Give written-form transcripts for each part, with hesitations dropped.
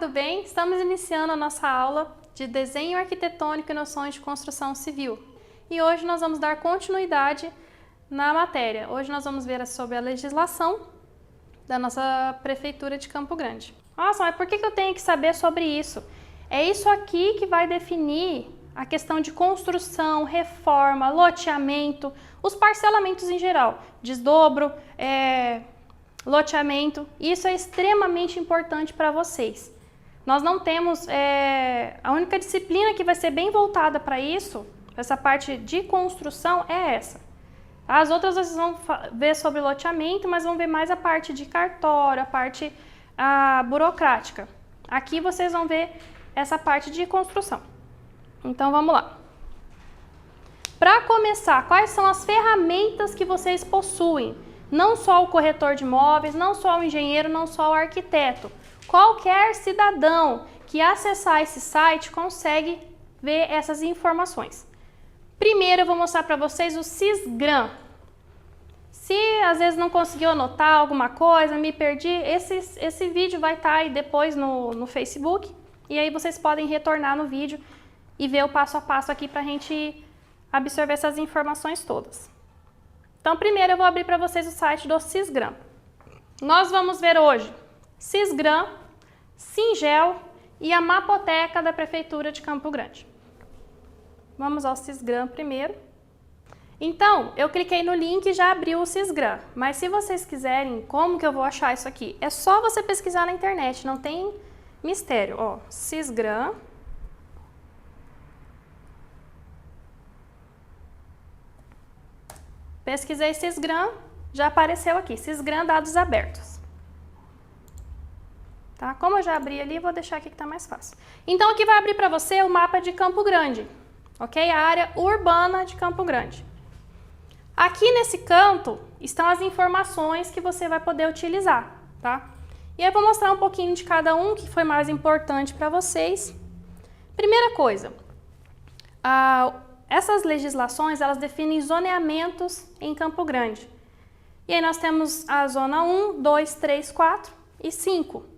tudo bem? Estamos iniciando a nossa aula de Desenho Arquitetônico e Noções de Construção Civil. E hoje nós vamos dar continuidade na matéria. Hoje nós vamos ver sobre a legislação da nossa Prefeitura de Campo Grande. Nossa, mas por que eu tenho que saber sobre isso? É isso aqui que vai definir a questão de construção, reforma, loteamento, os parcelamentos em geral, desdobro, loteamento. Isso é extremamente importante para vocês. Nós não temos, a única disciplina que vai ser bem voltada para isso, essa parte de construção, é essa. As outras vocês vão ver sobre loteamento, mas vão ver mais a parte de cartório, a parte burocrática. Aqui vocês vão ver essa parte de construção. Então vamos lá. Para começar, quais são as ferramentas que vocês possuem? Não só o corretor de imóveis, não só o engenheiro, não só o arquiteto. Qualquer cidadão que acessar esse site consegue ver essas informações. Primeiro eu vou mostrar para vocês o Sisgram. Se às vezes não conseguiu anotar alguma coisa, me perdi, esse vídeo vai estar aí depois no Facebook. E aí vocês podem retornar no vídeo e ver o passo a passo aqui para a gente absorver essas informações todas. Então, primeiro eu vou abrir para vocês o site do Sisgram. Nós vamos ver hoje Sisgram, Singel e a Mapoteca da Prefeitura de Campo Grande. Vamos ao Sisgram primeiro. Então, eu cliquei no link e já abriu o Sisgram. Mas se vocês quiserem, como que eu vou achar isso aqui? É só você pesquisar na internet, não tem mistério. Ó, Sisgram. Pesquisei Sisgram, já apareceu aqui, Sisgram dados abertos. Tá? Como eu já abri ali, vou deixar aqui que está mais fácil. Então aqui vai abrir para você o mapa de Campo Grande, ok? A área urbana de Campo Grande. Aqui nesse canto estão as informações que você vai poder utilizar, tá? E aí eu vou mostrar um pouquinho de cada um que foi mais importante para vocês. Primeira coisa, essas legislações, elas definem zoneamentos em Campo Grande. E aí nós temos a zona 1, 2, 3, 4 e 5.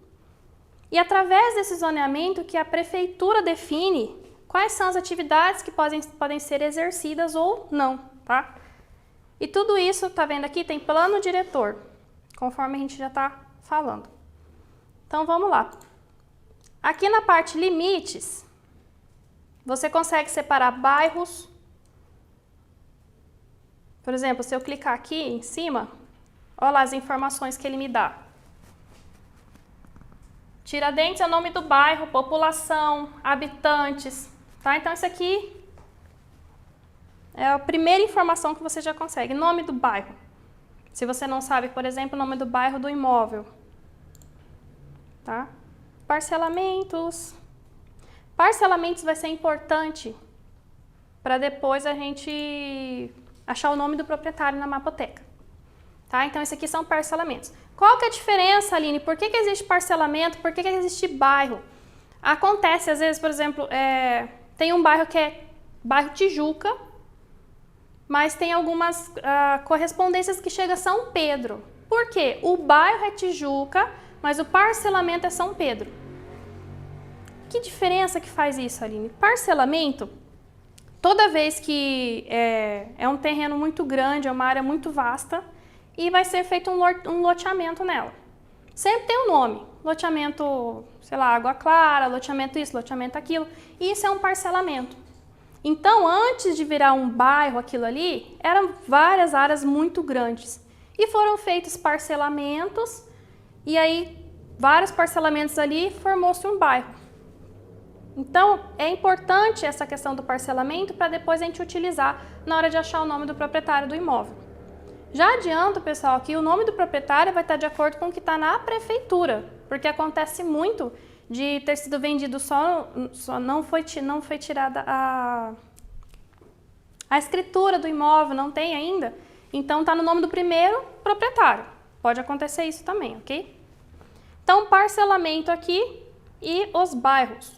E através desse zoneamento que a prefeitura define quais são as atividades que podem ser exercidas ou não, tá? E tudo isso, tá vendo aqui, tem plano diretor, conforme a gente já tá falando. Então vamos lá. Aqui na parte limites, você consegue separar bairros. Por exemplo, se eu clicar aqui em cima, olha lá as informações que ele me dá. Tiradentes é o nome do bairro, população, habitantes, tá? Então isso aqui é a primeira informação que você já consegue. Nome do bairro. Se você não sabe, por exemplo, o nome do bairro do imóvel. Tá? Parcelamentos. Parcelamentos vai ser importante para depois a gente achar o nome do proprietário na mapoteca. Tá? Então, esses aqui são parcelamentos. Qual que é a diferença, Aline? Por que existe parcelamento? Por que existe bairro? Acontece, às vezes, por exemplo, tem um bairro que é bairro Tijuca, mas tem algumas correspondências que chegam a São Pedro. Por quê? O bairro é Tijuca, mas o parcelamento é São Pedro. Que diferença que faz isso, Aline? Parcelamento, toda vez que é um terreno muito grande, é uma área muito vasta, e vai ser feito um loteamento nela. Sempre tem um nome. Loteamento, sei lá, Água Clara, loteamento isso, loteamento aquilo. E isso é um parcelamento. Então, antes de virar um bairro aquilo ali, eram várias áreas muito grandes. E foram feitos parcelamentos, e aí vários parcelamentos ali formou-se um bairro. Então, é importante essa questão do parcelamento para depois a gente utilizar na hora de achar o nome do proprietário do imóvel. Já adianto, pessoal, que o nome do proprietário vai estar de acordo com o que está na prefeitura, porque acontece muito de ter sido vendido só não foi tirada a escritura do imóvel, não tem ainda, então está no nome do primeiro proprietário. Pode acontecer isso também, ok? Então, parcelamento aqui e os bairros.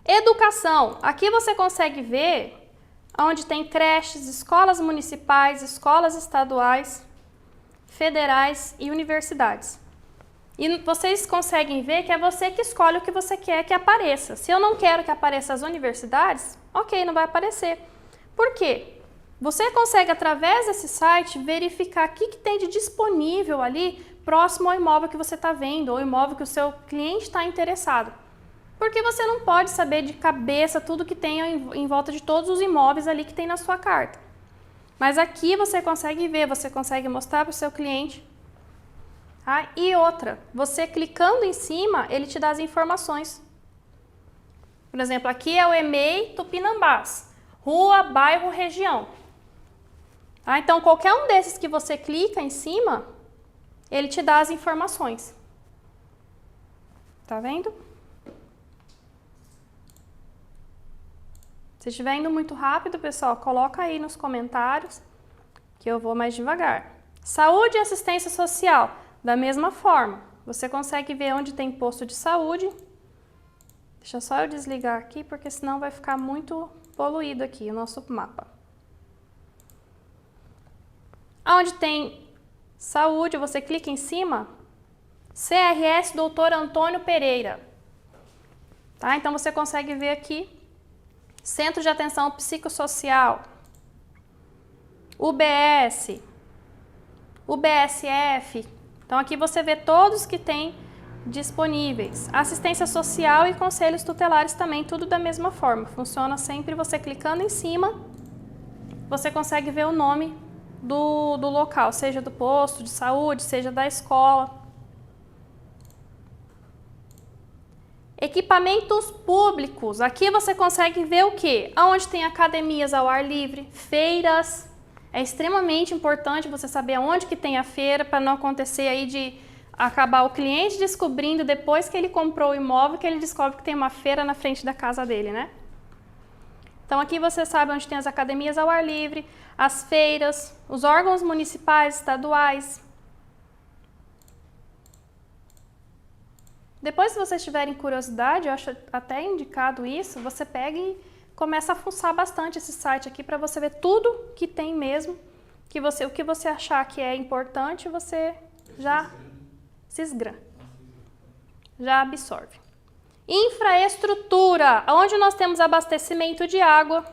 Educação. Aqui você consegue ver onde tem creches, escolas municipais, escolas estaduais, federais e universidades. E vocês conseguem ver que é você que escolhe o que você quer que apareça. Se eu não quero que apareça as universidades, ok, não vai aparecer. Por quê? Você consegue, através desse site, verificar o que tem de disponível ali próximo ao imóvel que você está vendo, ou imóvel que o seu cliente está interessado. Porque você não pode saber de cabeça tudo que tem em volta de todos os imóveis ali que tem na sua carta. Mas aqui você consegue ver, você consegue mostrar para o seu cliente. Ah, e outra, você clicando em cima, ele te dá as informações. Por exemplo, aqui é o EMEI Tupinambás, rua, bairro, região. Ah, então, qualquer um desses que você clica em cima, ele te dá as informações. Tá vendo? Se estiver indo muito rápido, pessoal, coloca aí nos comentários que eu vou mais devagar. Saúde e assistência social. Da mesma forma, você consegue ver onde tem posto de saúde. Deixa só eu desligar aqui, porque senão vai ficar muito poluído aqui o nosso mapa. Onde tem saúde, você clica em cima, CRS Dr. Antônio Pereira. Tá? Então você consegue ver aqui, Centro de Atenção Psicossocial, UBS, UBSF. Então aqui você vê todos que tem disponíveis. Assistência social e conselhos tutelares também, tudo da mesma forma. Funciona sempre você clicando em cima, você consegue ver o nome do local, seja do posto de saúde, seja da escola. Equipamentos públicos. Aqui você consegue ver o quê? Onde tem academias ao ar livre, feiras. É extremamente importante você saber onde que tem a feira para não acontecer aí de acabar o cliente descobrindo depois que ele comprou o imóvel que ele descobre que tem uma feira na frente da casa dele, né? Então aqui você sabe onde tem as academias ao ar livre, as feiras, os órgãos municipais, estaduais. Depois, se vocês tiverem curiosidade, eu acho até indicado isso, você pega e começa a fuçar bastante esse site aqui para você ver tudo que tem mesmo, o que você achar que é importante, você já já absorve. Infraestrutura, onde nós temos abastecimento de água,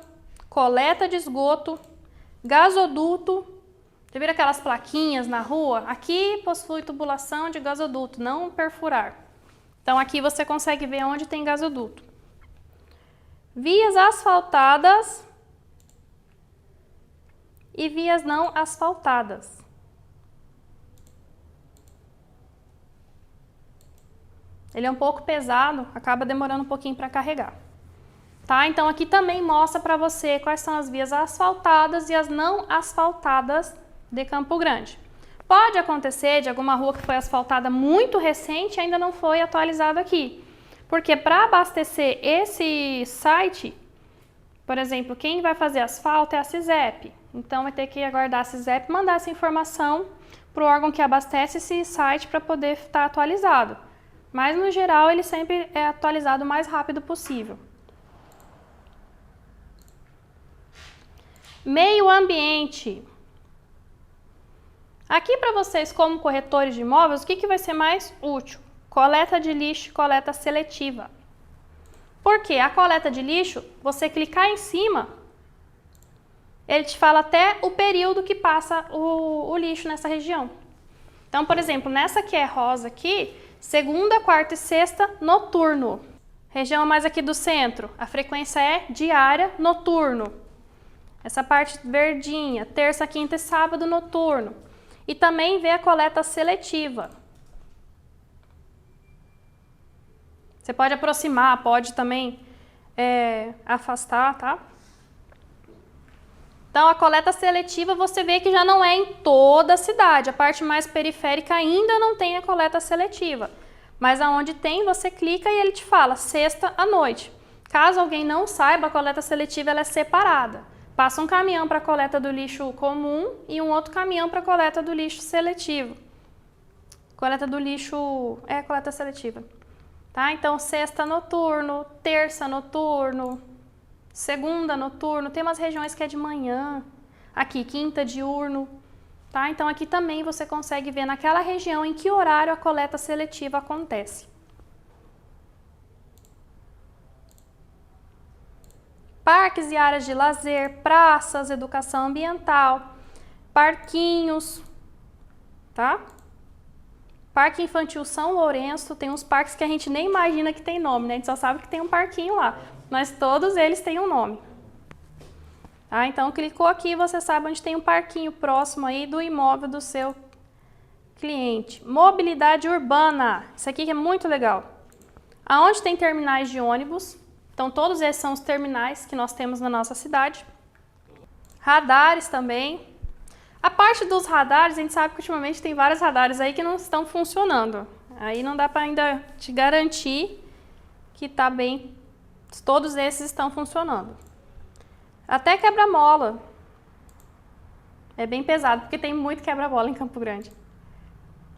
coleta de esgoto, gasoduto. Já viram aquelas plaquinhas na rua? Aqui possui tubulação de gasoduto, não perfurar. Então aqui você consegue ver onde tem gasoduto. Vias asfaltadas e vias não asfaltadas. Ele é um pouco pesado, acaba demorando um pouquinho para carregar. Tá? Então aqui também mostra para você quais são as vias asfaltadas e as não asfaltadas de Campo Grande. Pode acontecer de alguma rua que foi asfaltada muito recente e ainda não foi atualizado aqui. Porque para abastecer esse site, por exemplo, quem vai fazer asfalto é a CISEP. Então vai ter que aguardar a CISEP mandar essa informação para o órgão que abastece esse site para poder estar atualizado. Mas no geral ele sempre é atualizado o mais rápido possível. Meio ambiente. Aqui para vocês, como corretores de imóveis, o que vai ser mais útil? Coleta de lixo e coleta seletiva. Porque a coleta de lixo, você clicar em cima, ele te fala até o período que passa o lixo nessa região. Então, por exemplo, nessa que é rosa aqui, segunda, quarta e sexta, noturno. Região mais aqui do centro, a frequência é diária, noturno. Essa parte verdinha, terça, quinta e sábado, noturno. E também vê a coleta seletiva. Você pode aproximar, pode também afastar, tá? Então, a coleta seletiva você vê que já não é em toda a cidade. A parte mais periférica ainda não tem a coleta seletiva. Mas aonde tem, você clica e ele te fala, sexta à noite. Caso alguém não saiba, a coleta seletiva ela é separada. Passa um caminhão para a coleta do lixo comum e um outro caminhão para a coleta do lixo seletivo. Coleta do lixo coleta seletiva. Tá? Então, sexta noturno, terça noturno, segunda noturno, tem umas regiões que é de manhã, aqui, quinta diurno. Tá? Então aqui também você consegue ver naquela região em que horário a coleta seletiva acontece. Parques e áreas de lazer, praças, educação ambiental, parquinhos, tá? Parque Infantil São Lourenço, tem uns parques que a gente nem imagina que tem nome, né? A gente só sabe que tem um parquinho lá, mas todos eles têm um nome. Tá? Então, clicou aqui, você sabe onde tem um parquinho próximo aí do imóvel do seu cliente. Mobilidade urbana, isso aqui é muito legal. Aonde tem terminais de ônibus, então todos esses são os terminais que nós temos na nossa cidade. Radares também. A parte dos radares, a gente sabe que ultimamente tem vários radares aí que não estão funcionando. Aí não dá para ainda te garantir que tá bem, todos esses estão funcionando. Até quebra-mola. É bem pesado, porque tem muito quebra-mola em Campo Grande.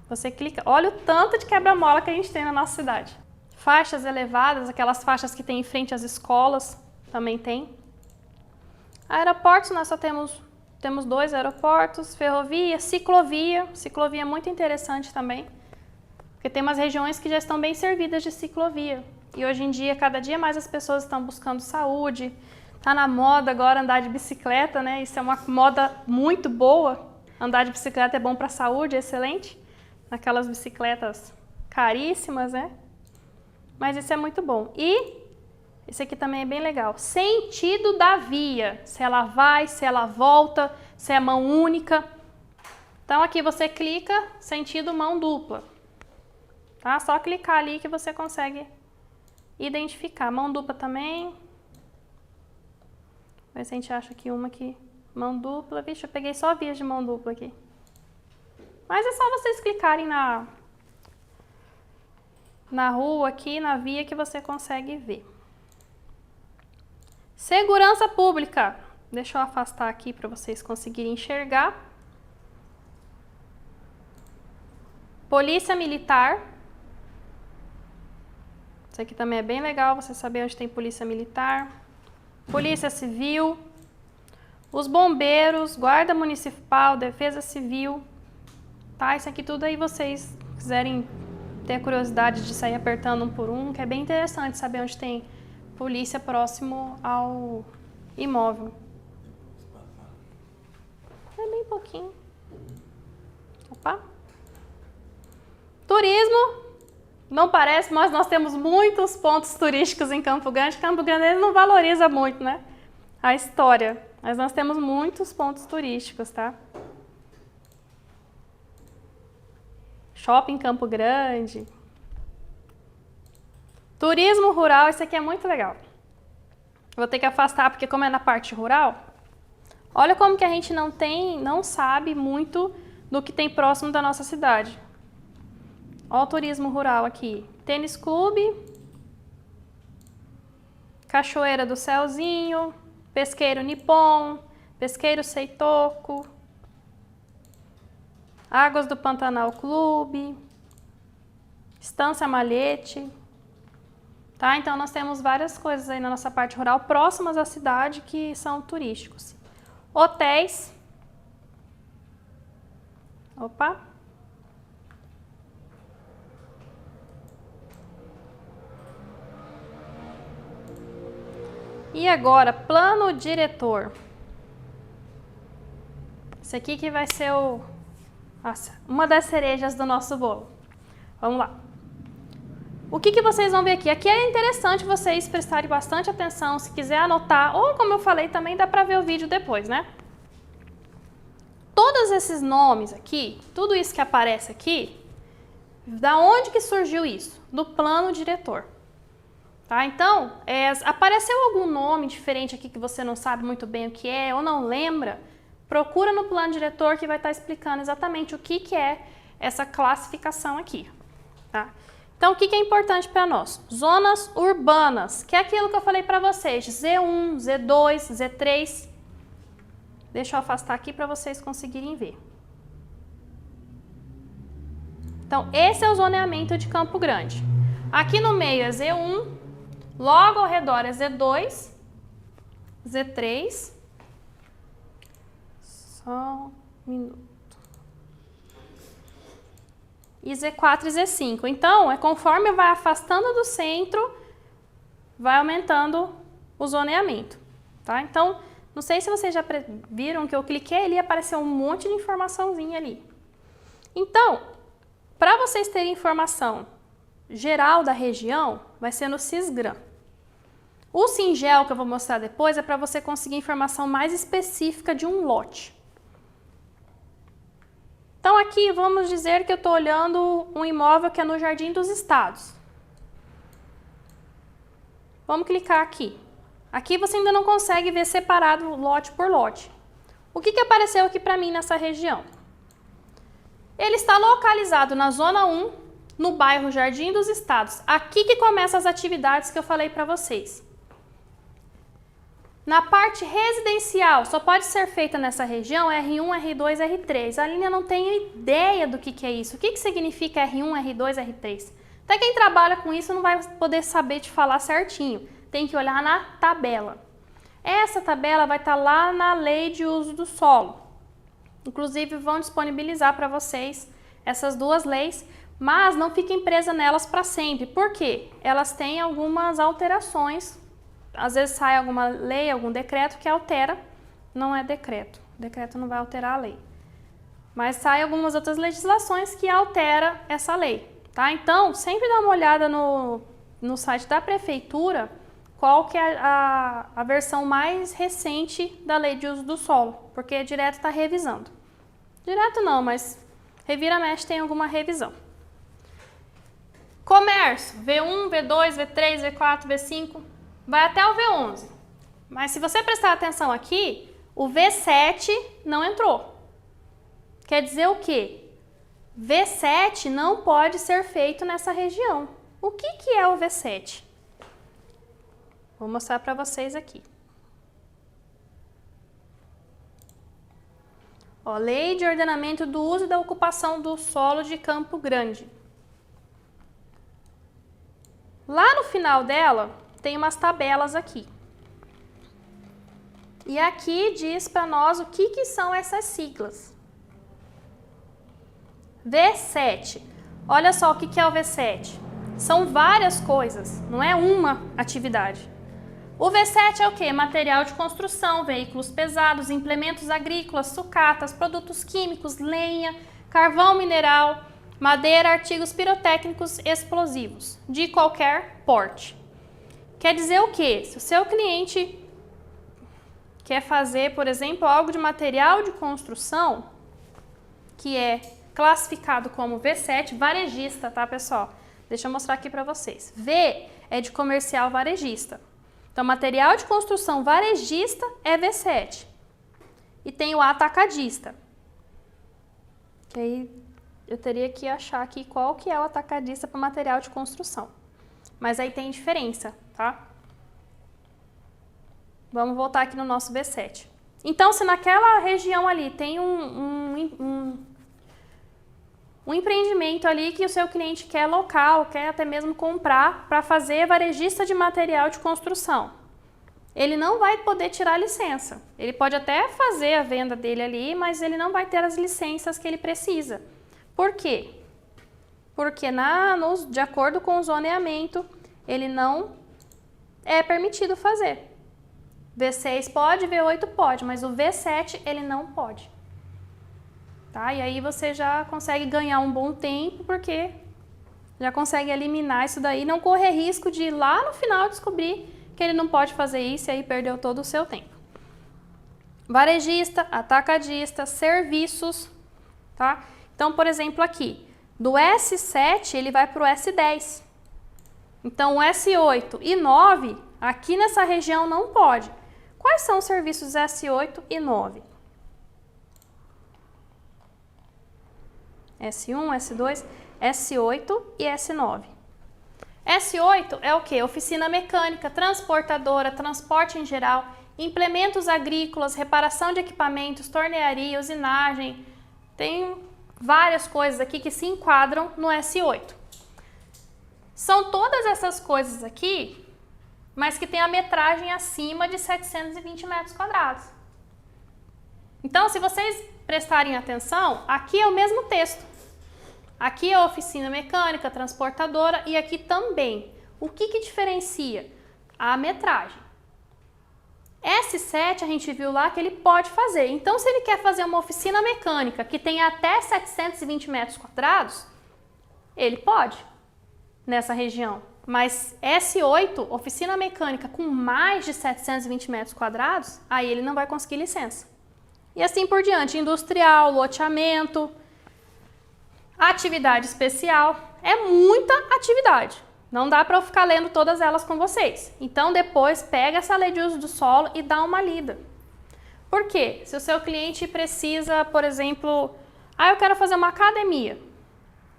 Você clica, olha o tanto de quebra-mola que a gente tem na nossa cidade. Faixas elevadas, aquelas faixas que tem em frente às escolas, também tem. Aeroportos, nós só temos 2 aeroportos, ferrovia, ciclovia. Ciclovia é muito interessante também, porque tem umas regiões que já estão bem servidas de ciclovia. E hoje em dia, cada dia mais as pessoas estão buscando saúde. Tá na moda agora andar de bicicleta, né? Isso é uma moda muito boa. Andar de bicicleta é bom para a saúde, é excelente. Naquelas bicicletas caríssimas, né? Mas isso é muito bom. E esse aqui também é bem legal. Sentido da via. Se ela vai, se ela volta, se é mão única. Então aqui você clica, sentido mão dupla. Tá? Só clicar ali que você consegue identificar. Mão dupla também. Ver se a gente acha aqui uma aqui. Mão dupla. Vixe, eu peguei só vias de mão dupla aqui. Mas é só vocês clicarem na rua aqui, na via, que você consegue ver. Segurança pública. Deixa eu afastar aqui para vocês conseguirem enxergar. Polícia Militar. Isso aqui também é bem legal, você saber onde tem Polícia Militar. Polícia Civil. Os bombeiros, Guarda Municipal, Defesa Civil. Tá? Isso aqui tudo aí vocês quiserem ter a curiosidade de sair apertando um por um, que é bem interessante saber onde tem polícia próximo ao imóvel. É bem pouquinho. Opa. Turismo. Não parece, mas nós temos muitos pontos turísticos em Campo Grande. Campo Grande ele não valoriza muito, né? A história. Mas nós temos muitos pontos turísticos, tá? Shopping Campo Grande. Turismo rural, isso aqui é muito legal. Vou ter que afastar porque como é na parte rural, olha como que a gente não sabe muito do que tem próximo da nossa cidade. Olha o turismo rural aqui. Tênis Clube, Cachoeira do Céuzinho, Pesqueiro Nippon, Pesqueiro Seitoco, Águas do Pantanal Clube, Estância Malhete. Tá? Então nós temos várias coisas aí na nossa parte rural próximas à cidade que são turísticos. Hotéis. Opa. E agora, plano diretor. Esse aqui que vai ser uma das cerejas do nosso bolo. Vamos lá. O que vocês vão ver aqui? Aqui é interessante vocês prestarem bastante atenção, se quiser anotar, ou como eu falei também, dá para ver o vídeo depois, né? Todos esses nomes aqui, tudo isso que aparece aqui, da onde que surgiu isso? Do plano diretor. Tá? Então, apareceu algum nome diferente aqui que você não sabe muito bem o que é ou não lembra, procura no plano diretor que vai estar explicando exatamente o que é essa classificação aqui. Tá? Então, o que é importante para nós? Zonas urbanas, que é aquilo que eu falei para vocês, Z1, Z2, Z3. Deixa eu afastar aqui para vocês conseguirem ver. Então, esse é o zoneamento de Campo Grande. Aqui no meio é Z1, logo ao redor é Z2, Z3. Só um minuto. e Z4 e Z5. Então, conforme vai afastando do centro, vai aumentando o zoneamento, tá? Então, não sei se vocês já viram que eu cliquei ali e apareceu um monte de informaçãozinha ali. Então, para vocês terem informação geral da região, vai ser no Sisgram. O Singel, que eu vou mostrar depois, é para você conseguir informação mais específica de um lote. Então aqui vamos dizer que eu estou olhando um imóvel que é no Jardim dos Estados. Vamos clicar aqui. Aqui você ainda não consegue ver separado lote por lote. O que apareceu aqui para mim nessa região? Ele está localizado na Zona 1, no bairro Jardim dos Estados. Aqui que começam as atividades que eu falei para vocês. Na parte residencial, só pode ser feita nessa região R1, R2, R3. A linha não tem ideia do que é isso. O que significa R1, R2, R3? Até quem trabalha com isso não vai poder saber te falar certinho. Tem que olhar na tabela. Essa tabela vai estar lá na Lei de Uso do Solo. Inclusive, vão disponibilizar para vocês essas duas leis, mas não fiquem presas nelas para sempre. Por quê? Elas têm algumas alterações. Às vezes sai alguma lei, algum decreto que altera, não é decreto. O decreto não vai alterar a lei. Mas sai algumas outras legislações que alteram essa lei, tá? Então, sempre dá uma olhada no site da prefeitura, qual que é a versão mais recente da Lei de Uso do Solo, porque direto está revisando. Direto não, mas revira-mexe tem alguma revisão. Comércio, V1, V2, V3, V4, V5... vai até o V11, mas se você prestar atenção aqui, o V7 não entrou. Quer dizer o quê? V7 não pode ser feito nessa região. O que é o V7? Vou mostrar para vocês aqui. Ó, Lei de Ordenamento do Uso e da Ocupação do Solo de Campo Grande. Lá no final dela, tem umas tabelas aqui. E aqui diz para nós o que são essas siglas. V7. Olha só o que é o V7. São várias coisas, não é uma atividade. O V7 é o quê? Material de construção, veículos pesados, implementos agrícolas, sucatas, produtos químicos, lenha, carvão mineral, madeira, artigos pirotécnicos explosivos, de qualquer porte. Quer dizer o quê? Se o seu cliente quer fazer, por exemplo, algo de material de construção, que é classificado como V7, varejista, tá, pessoal? Deixa eu mostrar aqui para vocês. V é de comercial varejista. Então, material de construção varejista é V7. E tem o atacadista. Que aí eu teria que achar aqui qual que é o atacadista para material de construção. Mas aí tem diferença, tá? Vamos voltar aqui no nosso V7. Então, se naquela região ali tem um empreendimento ali que o seu cliente quer local, quer até mesmo comprar para fazer varejista de material de construção, ele não vai poder tirar a licença. Ele pode até fazer a venda dele ali, mas ele não vai ter as licenças que ele precisa. Por quê? Porque de acordo com o zoneamento, ele não é permitido fazer. V6 pode, V8 pode, mas o V7 ele não pode. Tá? E aí você já consegue ganhar um bom tempo, porque já consegue eliminar isso daí, não correr risco de lá no final descobrir que ele não pode fazer isso e aí perdeu todo o seu tempo. Varejista, atacadista, serviços, tá? Então, por exemplo, aqui, do S7 ele vai para o S10. Então, o S8 e 9, aqui nessa região não pode. Quais são os serviços S8 e 9? S1, S2, S8 e S9. S8 é o quê? Oficina mecânica, transportadora, transporte em geral, implementos agrícolas, reparação de equipamentos, tornearia, usinagem. Tem várias coisas aqui que se enquadram no S8. São todas essas coisas aqui, mas que tem a metragem acima de 720 metros quadrados. Então, se vocês prestarem atenção, aqui é o mesmo texto. Aqui é a oficina mecânica, transportadora e aqui também. O que que diferencia? A metragem. S7 a gente viu lá que ele pode fazer. Então, se ele quer fazer uma oficina mecânica que tem até 720 metros quadrados, ele pode nessa região. Mas S8, oficina mecânica com mais de 720 metros quadrados, aí ele não vai conseguir licença. E assim por diante, industrial, loteamento, atividade especial, é muita atividade. Não dá para eu ficar lendo todas elas com vocês. Então depois pega essa lei de uso do solo e dá uma lida. Por quê? Se o seu cliente precisa, por exemplo, eu quero fazer uma academia.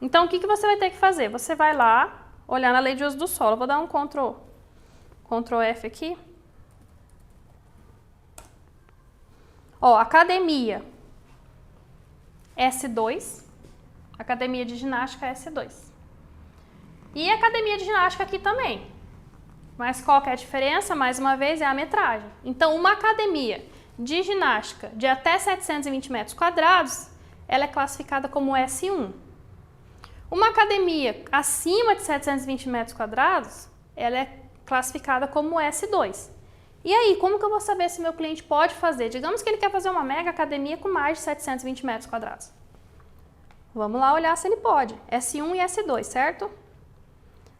Então o que que você vai ter que fazer? Você vai lá, olhar na lei de uso do solo. Vou dar um Ctrl F aqui. Ó, academia S2, academia de ginástica S2. E academia de ginástica aqui também. Mas qual que é a diferença? Mais uma vez, é a metragem. Então, uma academia de ginástica de até 720 metros quadrados, ela é classificada como S1. Uma academia acima de 720 metros quadrados, ela é classificada como S2. E aí, como que eu vou saber se meu cliente pode fazer? Digamos que ele quer fazer uma mega academia com mais de 720 metros quadrados. Vamos lá olhar se ele pode. S1 e S2, certo?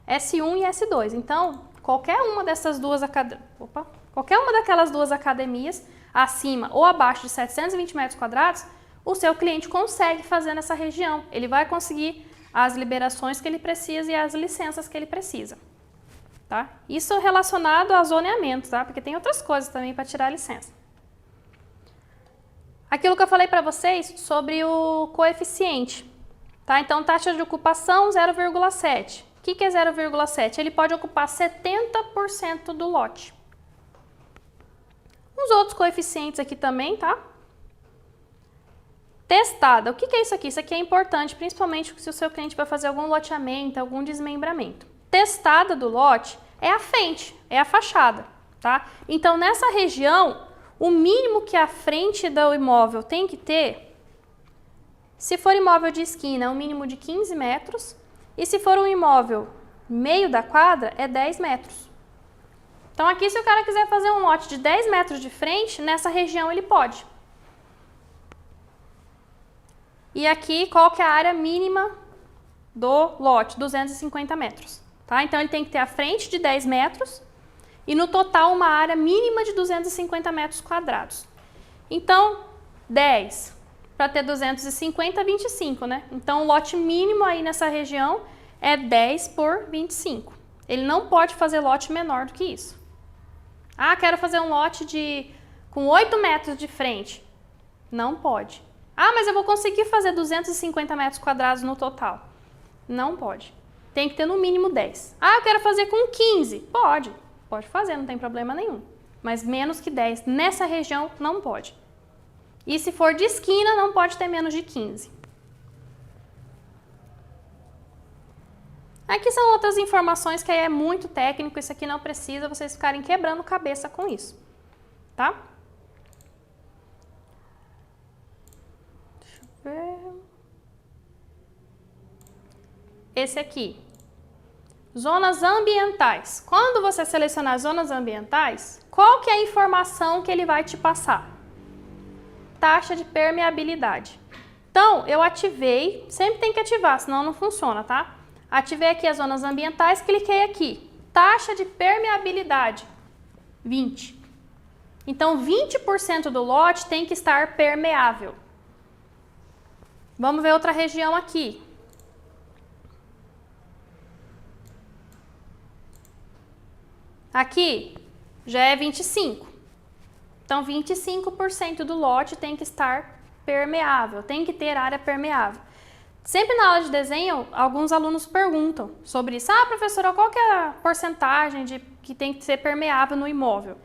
S1 e S2. Então, qualquer uma daquelas duas academias, acima ou abaixo de 720 metros quadrados, o seu cliente consegue fazer nessa região. Ele vai conseguir as liberações que ele precisa e as licenças que ele precisa. Tá? Isso relacionado a zoneamento, tá? Porque tem outras coisas também para tirar a licença. Aquilo que eu falei para vocês sobre o coeficiente. Tá? Então, taxa de ocupação 0,7. O que é 0,7? Ele pode ocupar 70% do lote. Os outros coeficientes aqui também, tá? Testada. O que é isso aqui? Isso aqui é importante, principalmente se o seu cliente vai fazer algum loteamento, algum desmembramento. Testada do lote é a frente, é a fachada, tá? Então, nessa região, o mínimo que a frente do imóvel tem que ter, se for imóvel de esquina, é um mínimo de 15 metros, e se for um imóvel meio da quadra, é 10 metros. Então, aqui, se o cara quiser fazer um lote de 10 metros de frente, nessa região ele pode. E aqui, qual que é a área mínima do lote? 250 metros. Tá? Então, ele tem que ter a frente de 10 metros e, no total, uma área mínima de 250 metros quadrados. Então, 10 para ter 250, 25, né? Então, o lote mínimo aí nessa região é 10 por 25. Ele não pode fazer lote menor do que isso. Quero fazer um lote com 8 metros de frente. Não pode. Mas eu vou conseguir fazer 250 metros quadrados no total. Não pode. Tem que ter no mínimo 10. Eu quero fazer com 15. Pode fazer, não tem problema nenhum. Mas menos que 10 nessa região não pode. E se for de esquina, não pode ter menos de 15. Aqui são outras informações que aí é muito técnico, isso aqui não precisa vocês ficarem quebrando cabeça com isso, tá? Deixa eu ver. Esse aqui. Zonas ambientais. Quando você selecionar zonas ambientais, qual que é a informação que ele vai te passar? Taxa de permeabilidade. Então, eu ativei, sempre tem que ativar, senão não funciona, tá? Ativei aqui as zonas ambientais, cliquei aqui. Taxa de permeabilidade, 20. Então, 20% do lote tem que estar permeável. Vamos ver outra região aqui. Aqui já é 25. Então, 25% do lote tem que estar permeável, tem que ter área permeável. Sempre na aula de desenho, alguns alunos perguntam sobre isso. Professora, qual que é a porcentagem que tem que ser permeável no imóvel?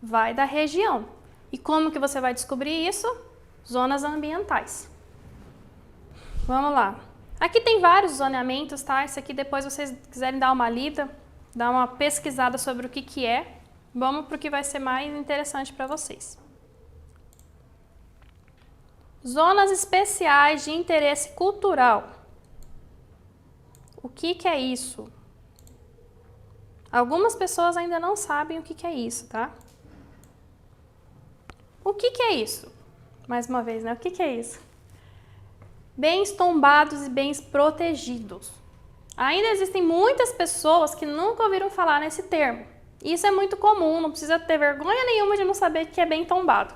Vai da região. E como que você vai descobrir isso? Zonas ambientais. Vamos lá. Aqui tem vários zoneamentos, tá? Isso aqui depois vocês quiserem dar uma lida, dar uma pesquisada sobre o que é. Vamos para o que vai ser mais interessante para vocês. Zonas especiais de interesse cultural. O que é isso? Algumas pessoas ainda não sabem o que é isso, tá? O que é isso? Mais uma vez, né? O que é isso? Bens tombados e bens protegidos. Ainda existem muitas pessoas que nunca ouviram falar nesse termo. Isso é muito comum, não precisa ter vergonha nenhuma de não saber o que é bem tombado.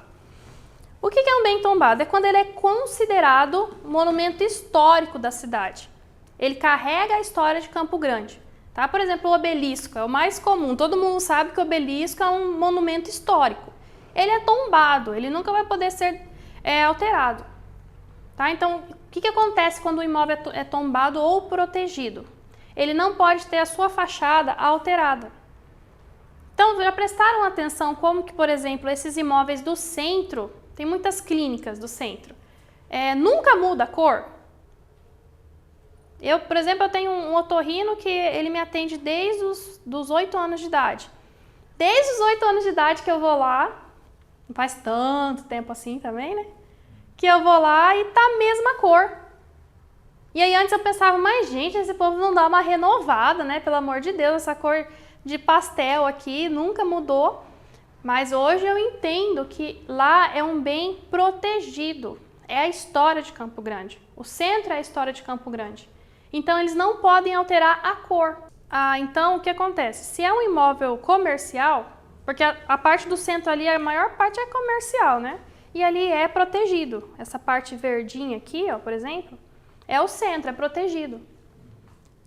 O que é um bem tombado? É quando ele é considerado monumento histórico da cidade. Ele carrega a história de Campo Grande. Tá? Por exemplo, o obelisco é o mais comum. Todo mundo sabe que o obelisco é um monumento histórico. Ele é tombado, ele nunca vai poder ser alterado. Tá? Então, o que acontece quando o imóvel é tombado ou protegido? Ele não pode ter a sua fachada alterada. Então, já prestaram atenção como que, por exemplo, esses imóveis do centro, tem muitas clínicas do centro, nunca muda a cor? Eu, por exemplo, eu tenho um otorrino que ele me atende desde os 8 anos de idade. Desde os 8 anos de idade que eu vou lá, não faz tanto tempo assim também, né? Que eu vou lá e tá a mesma cor. E aí antes eu pensava, mas gente, esse povo não dá uma renovada, né? Pelo amor de Deus, essa cor de pastel aqui nunca mudou. Mas hoje eu entendo que lá é um bem protegido. É a história de Campo Grande. O centro é a história de Campo Grande. Então eles não podem alterar a cor. Então o que acontece? Se é um imóvel comercial, porque a parte do centro ali, a maior parte é comercial, né? E ali é protegido. Essa parte verdinha aqui, ó, por exemplo, é o centro, é protegido.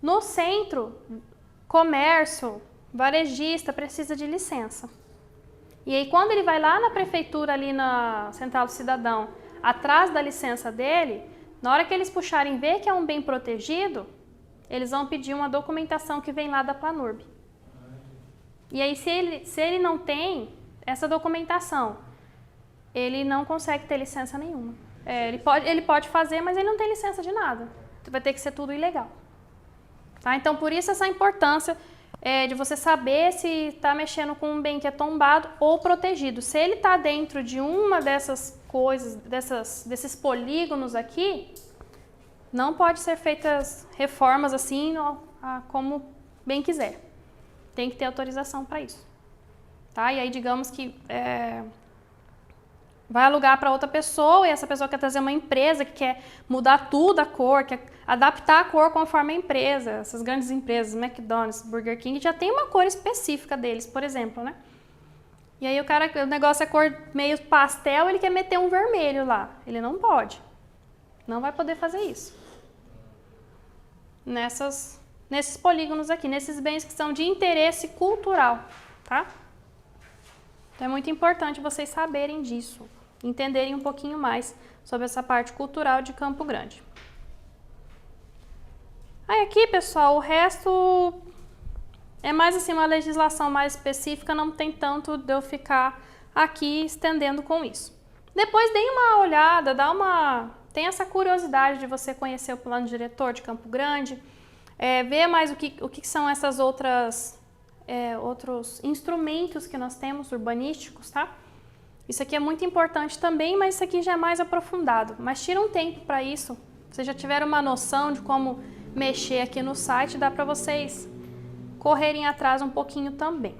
No centro, comércio, varejista precisa de licença. E aí quando ele vai lá na prefeitura, ali na Central do Cidadão, atrás da licença dele, na hora que eles puxarem ver que é um bem protegido, eles vão pedir uma documentação que vem lá da Planurb. E aí se ele não tem essa documentação, ele não consegue ter licença nenhuma. Ele pode fazer, mas ele não tem licença de nada. Vai ter que ser tudo ilegal. Tá? Então, por isso essa importância de você saber se está mexendo com um bem que é tombado ou protegido. Se ele está dentro de uma dessas coisas, desses polígonos aqui, não pode ser feitas reformas assim como bem quiser. Tem que ter autorização para isso. Tá? E aí, digamos que vai alugar para outra pessoa e essa pessoa quer trazer uma empresa que quer mudar tudo a cor, quer adaptar a cor conforme a empresa. Essas grandes empresas, McDonald's, Burger King, já tem uma cor específica deles, por exemplo, né? E aí o negócio é cor meio pastel, ele quer meter um vermelho lá. Ele não pode. Não vai poder fazer isso. Nesses polígonos aqui, nesses bens que são de interesse cultural, tá? Então é muito importante vocês saberem disso, entenderem um pouquinho mais sobre essa parte cultural de Campo Grande. Aí aqui, pessoal, o resto é mais assim uma legislação mais específica, não tem tanto de eu ficar aqui estendendo com isso. Depois deem uma olhada, tem essa curiosidade de você conhecer o plano diretor de Campo Grande, ver mais o que são essas outros instrumentos que nós temos urbanísticos, tá? Isso aqui é muito importante também, mas isso aqui já é mais aprofundado. Mas tira um tempo para isso. Vocês já tiveram uma noção de como mexer aqui no site, dá para vocês correrem atrás um pouquinho também.